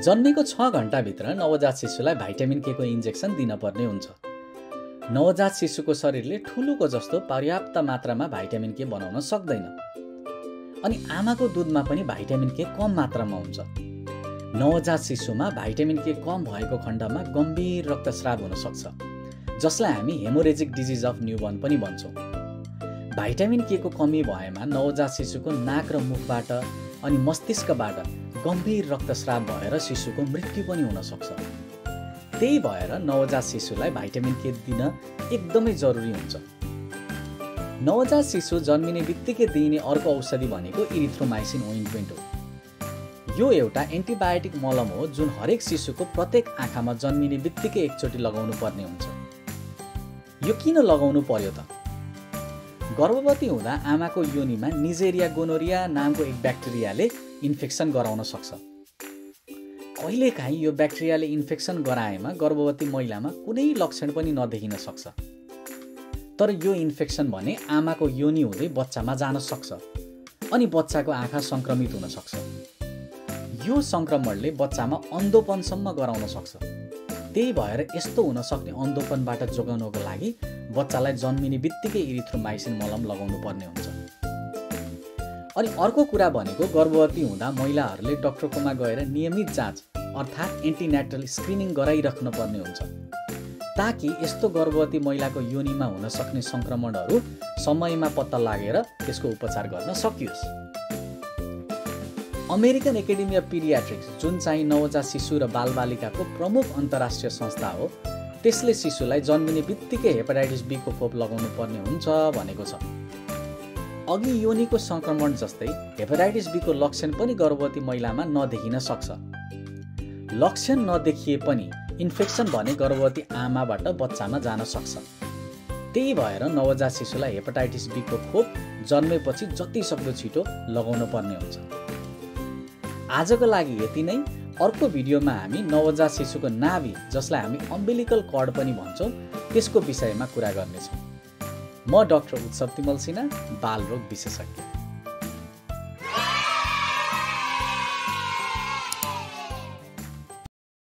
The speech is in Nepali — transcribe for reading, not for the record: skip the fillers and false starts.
जन्मेको 6 घण्टाभित्र नवजात शिशुलाई भाइटामिन के को इन्जेक्सन दिनपर्ने हुन्छ। नवजात शिशुको शरीरले ठुलोको जस्तो पर्याप्त मात्रामा भाइटामिन के बनाउन सक्दैन। अनि आमाको दुधमा पनि भाइटामिन के कम मात्रामा हुन्छ। नवजात शिशुमा भाइटामिन के कम भएको खण्डमा गम्भीर रक्तस्राव हुन सक्छ, जसलाई हामी हेमोरेजिक डिजिज अफ न्यूबर्न पनि भन्छौँ। भाइटामिन के को कमी भएमा नवजात शिशुको नाक र मुखबाट अनि मस्तिष्कबाट गम्भीर रक्तस्राव भएर शिशुको मृत्यु पनि हुन सक्छ। त्यही भएर नवजात शिशुलाई भाइटामिन के दिन एकदमै जरुरी हुन्छ। नवजात शिशु जन्मिने बित्तिकै दिइने अर्को औषधि भनेको इरिथ्रोमाइसिन ओइन्टमेन्ट हो। यो एउटा एन्टिबायोटिक मलम हो जुन हरेक शिशुको प्रत्येक आँखामा जन्मिने बित्तिकै एकचोटि लगाउनु पर्ने हुन्छ। यो किन लगाउनु पर्यो त? गर्भवती हुँदा आमाको योनिमा निजेरिया गोनोरिया नामको एक ब्याक्टेरियाले इन्फेक्सन गराउन सक्छ। कहिलेकाहीँ यो ब्याक्टेरियाले इन्फेक्सन गराएमा गर्भवती महिलामा कुनै लक्षण पनि नदेखिन सक्छ। तर यो इन्फेक्सन भने आमाको योनि हुँदै बच्चामा जान सक्छ अनि बच्चाको आँखा सङ्क्रमित हुन सक्छ। यो सङ्क्रमणले बच्चामा अन्धोपनसम्म गराउन सक्छ। त्यही भएर यस्तो हुन सक्ने अन्धोपनबाट जोगाउनको लागि बच्चालाई जन्मिने बित्तिकै इरिथ्रोमाइसिन मलम लगाउनु पर्ने हुन्छ। अनि अर्को कुरा भनेको गर्भवती हुँदा महिलाहरूले डाक्टरकोमा गएर नियमित जाँच अर्थात् एन्टिनेटल स्क्रिनिङ गराइराख्नु पर्ने हुन्छ, ताकि यस्तो गर्भवती महिलाको योनिमा हुन सक्ने सङ्क्रमणहरू समयमा पत्ता लागेर त्यसको उपचार गर्न सकियोस्। अमेरिकन एकाडेमी अफ पिडियाट्रिक्स, जुन चाहिँ नवजात शिशु र बालबालिकाको प्रमुख अन्तर्राष्ट्रिय संस्था हो, त्यसले शिशुलाई जन्मिने बित्तिकै हेपाटाइटिस बी को खोप लगाउनु पर्ने हुन्छ भनेको छ। अघि योनिको सङ्क्रमण जस्तै हेपाटाइटिस बी को लक्षण पनि गर्भवती महिलामा नदेखिन सक्छ। लक्षण नदेखिए पनि इन्फेक्सन भने गर्भवती आमाबाट बच्चामा जान सक्छ। त्यही भएर नवजात शिशुलाई हेपाटाइटिस बी को खोप जन्मेपछि जति सक्दो छिटो लगाउनु पर्ने हुन्छ। आजको लागि यति नै। अर्को भिडियोमा हामी नवजात शिशुको नाभि, जसलाई हामी अम्बिलिकल कर्ड पनि भन्छौँ, त्यसको विषयमा कुरा गर्नेछौँ। म डाक्टर उत्सव तिमल सिन्हा, बालरोग विशेषज्ञ।